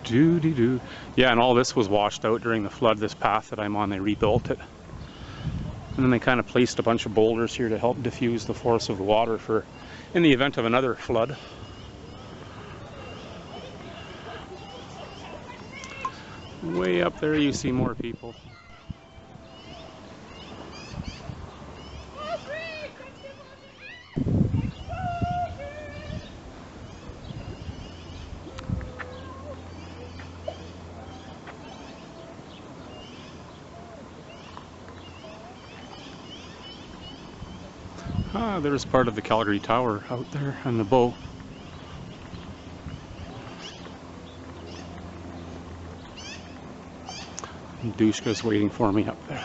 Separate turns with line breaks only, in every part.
Doo-dee-doo. Yeah, and all this was washed out during the flood. This path that I'm on, they rebuilt it. And then they kind of placed a bunch of boulders here to help diffuse the force of the water for in the event of another flood. Way up there you see more people. Ah, there's part of the Calgary Tower out there on the bow. And Dushka's waiting for me up there.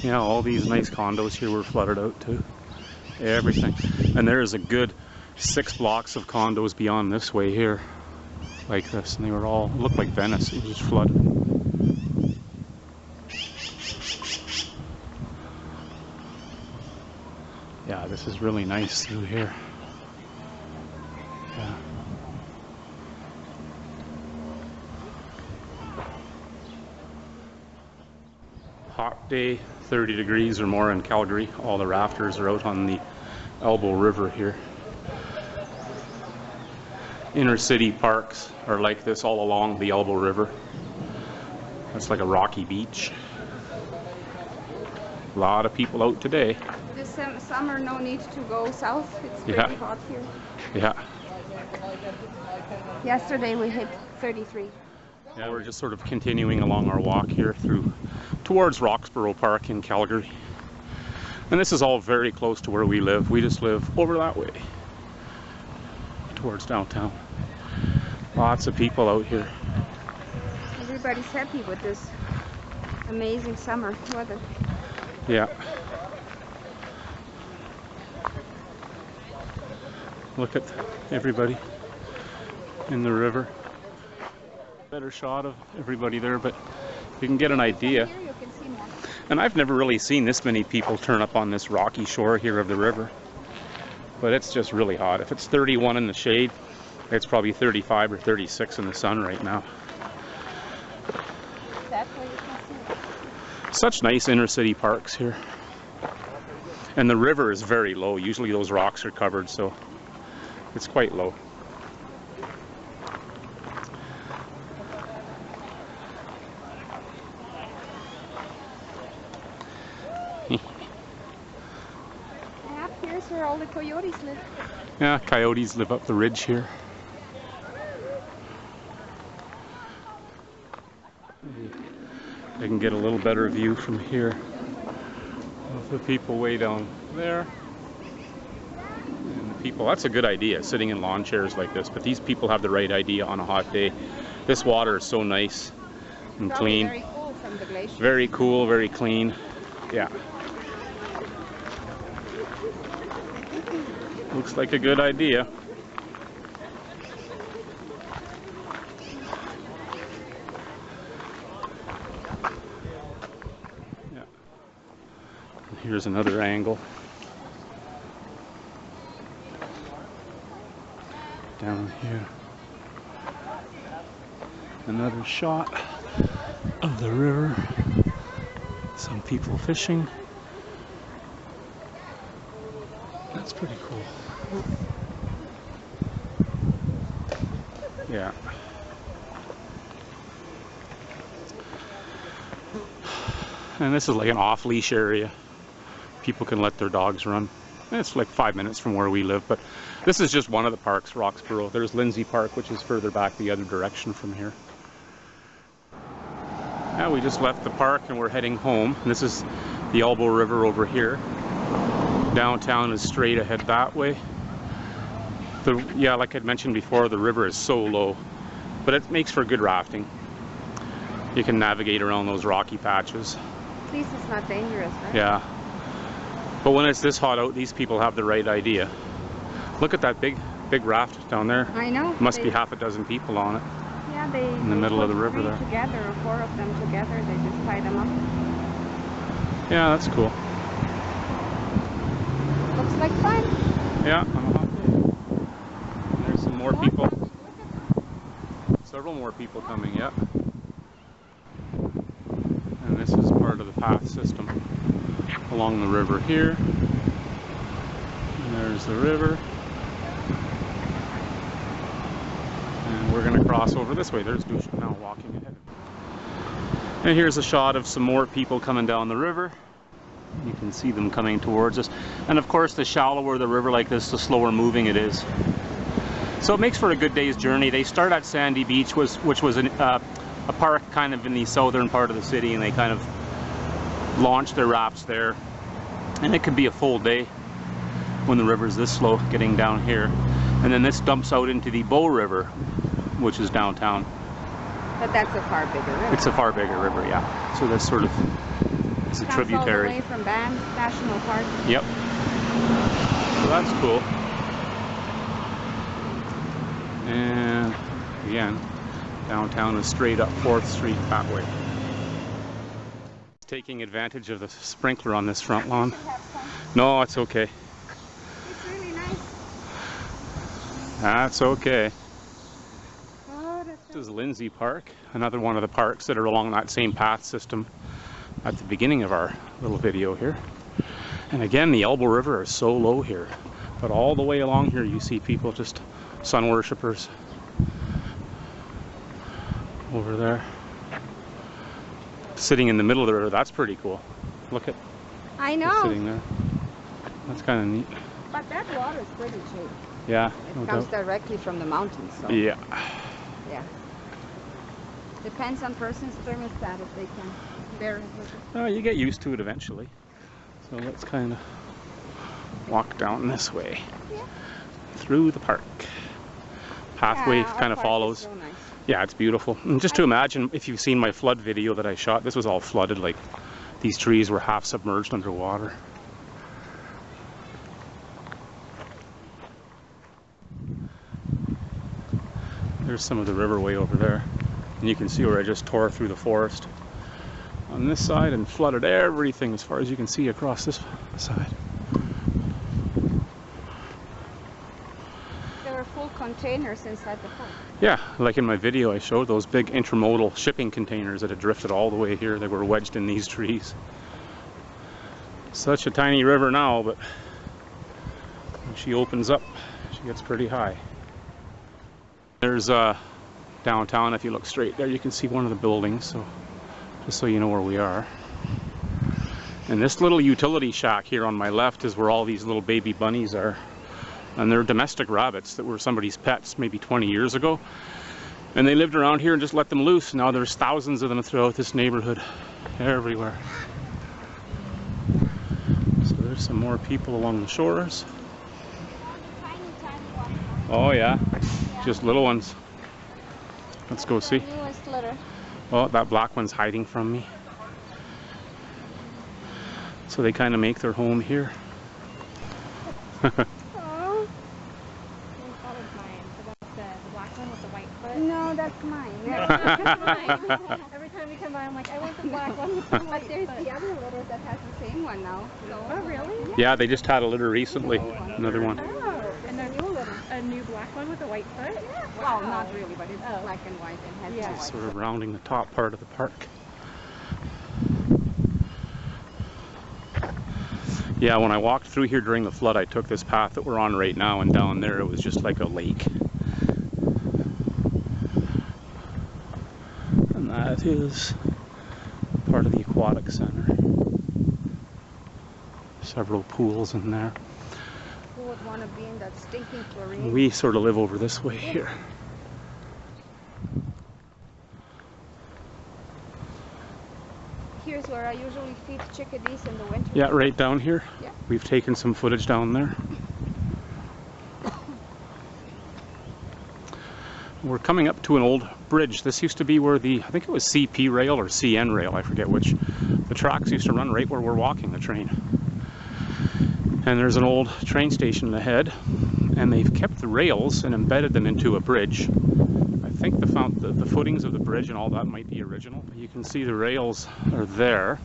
Yeah, all these nice condos here were flooded out too. Everything. And there is a good 6 blocks of condos beyond this way here. Like this. And they were all, looked like Venice. It was just flooded. Yeah, this is really nice through here. Yeah. Hot day, 30 degrees or more in Calgary. All the rafters are out on the Elbow River here. Inner city parks are like this all along the Elbow River. It's like a rocky beach. A lot of people out today.
This summer, no need to go south. It's pretty hot here.
Yeah.
Yesterday we hit 33.
Yeah, we're just sort of continuing along our walk here towards Roxborow Park in Calgary. And this is all very close to where we live. We just live over that way, towards downtown. Lots of people out here.
Everybody's happy with this amazing summer weather.
Yeah. Look at everybody in the river. Better shot of everybody there, but you can get an idea.
Here you can see more.
And I've never really seen this many people turn up on this rocky shore here of the river. But it's just really hot. If it's 31 in the shade, it's probably 35 or 36 in the sun right now.
That's where you can see it.
Such nice inner city parks here. And the river is very low. Usually those rocks are covered, so it's quite low.
Yeah, here's where all the coyotes live.
Yeah, coyotes live up the ridge here. I can get a little better view from here of the people way down there. And the people, that's a good idea, sitting in lawn chairs like this, but these people have the right idea on a hot day. This water is so nice and clean.
Very cool from the glacier.
Very cool, very clean. Yeah. Looks like a good idea. Yeah. And here's another angle. Down here. Another shot of the river. Some people fishing. That's pretty cool. Yeah. And this is like an off-leash area. People can let their dogs run. It's like 5 minutes from where we live, but this is just one of the parks, Roxborough. There's Lindsay Park, which is further back the other direction from here. Yeah, we just left the park and we're heading home. And this is the Elbow River over here. Downtown is straight ahead that way. Yeah, like I'd mentioned before, the river is so low, but it makes for good rafting. You can navigate around those rocky patches.
At least it's not dangerous, right?
Yeah. But when it's this hot out, these people have the right idea. Look at that big raft down there.
I know.
Must be half a dozen people on it.
Yeah, they
in the middle of the river there.
Together, or 4 of them together, they just tie them up.
Yeah, that's cool.
Looks like fun.
Yeah, on a hot day. There's some more people. several more people coming, yeah. And this is part of the path system along the river here. And there's the river. And we're going to cross over this way. There's Dusha now walking ahead. And here's a shot of some more people coming down the river. You can see them coming towards us. And of course, the shallower the river like this, the slower moving it is. So it makes for a good day's journey. They start at Sandy Beach, which was a park kind of in the southern part of the city, and they kind of launch their rafts there. And it could be a full day when the river's this slow getting down here. And then this dumps out into the Bow River, which is downtown.
But that's a far bigger river.
It's a far bigger river, yeah. So that's sort of is a tributary.
All the way from Banff National Park.
Yep. So that's cool. And again, downtown is straight up 4th Street that way. Taking advantage of the sprinkler on this front lawn. No, it's okay.
It's really nice.
That's okay.
Oh,
This is Lindsay Park, another one of the parks that are along that same path system at the beginning of our little video here. And again, the Elbow River is so low here, but all the way along here you see people, just sun worshippers over there. Sitting in the middle of the river, that's pretty cool. Look at
I know.
sitting there. That's kind of neat.
But that water is pretty cheap.
Yeah.
It comes directly from the mountains. So.
Yeah.
Yeah. Depends on person's thermostat if they can bear it with it.
Oh, you get used to it eventually. So let's kind of walk down this way.
Yeah.
Through the park. Pathway kind of follows.
So nice.
Yeah, it's beautiful. And just to imagine, if you've seen my flood video that I shot, this was all flooded, like these trees were half submerged underwater. There's some of the riverway over there. And you can see where I just tore through the forest on this side and flooded everything as far as you can see across this side.
There were full containers inside the park.
Yeah, like in my video I showed those big intermodal shipping containers that had drifted all the way here. They were wedged in these trees. Such a tiny river now, but when she opens up, she gets pretty high. There's downtown. If you look straight there, you can see one of the buildings, so just so you know where we are. And this little utility shack here on my left is where all these little baby bunnies are. And they're domestic rabbits that were somebody's pets maybe 20 years ago. And they lived around here and just let them loose. Now there's thousands of them throughout this neighborhood, everywhere. So there's some more people along the shores. Oh yeah, just little ones. Let's go see.
Newest litter.
Oh, that black one's hiding from me. So they kind of make their home here.
Oh.
That was mine. So that's the black one with the white foot.
No, that's mine.
That's mine. Every time we come by, I'm like, I want the black one with the
But
white
there's
foot.
the other litter that has the same one now. So.
Oh, really?
Yeah, they just had a litter recently. Another one.
Oh, and there's a new black one with a white foot?
Well, not really, but it's
Oh.
black and white and has
Yeah.
no white.
Sort of rounding the top part of the park. Yeah, when I walked through here during the flood, I took this path that we're on right now, and down there it was just like a lake. And that is part of the aquatic center. Several pools in there.
Who would want to be in that stinking chlorine?
We sort of live over this way here.
Here's where I usually feed chickadees in the winter.
Yeah, right down here.
Yeah.
We've taken some footage down there. We're coming up to an old bridge. This used to be where the, I think it was CP rail or CN rail, I forget which. The tracks used to run right where we're walking the train. And there's an old train station ahead, and they've kept the rails and embedded them into a bridge. I think the footings of the bridge and all that might be original. You can see the rails are there,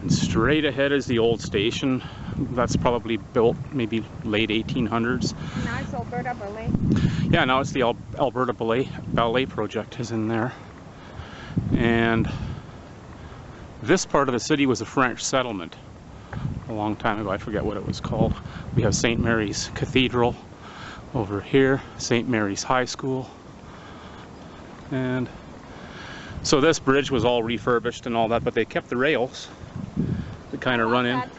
and straight ahead is the old station. That's probably built maybe late 1800s.
Now it's Alberta Ballet.
Yeah, now it's the Alberta Ballet Project is in there. And this part of the city was a French settlement a long time ago. I forget what it was called. We have St. Mary's Cathedral over here, St. Mary's High School. And so this bridge was all refurbished and all that, but they kept the rails to kind of run in.
That,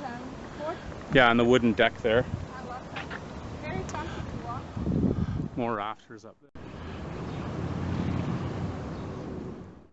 fort.
Yeah, and the wooden deck there.
I love that. Very comfy to walk.
More rafters up there.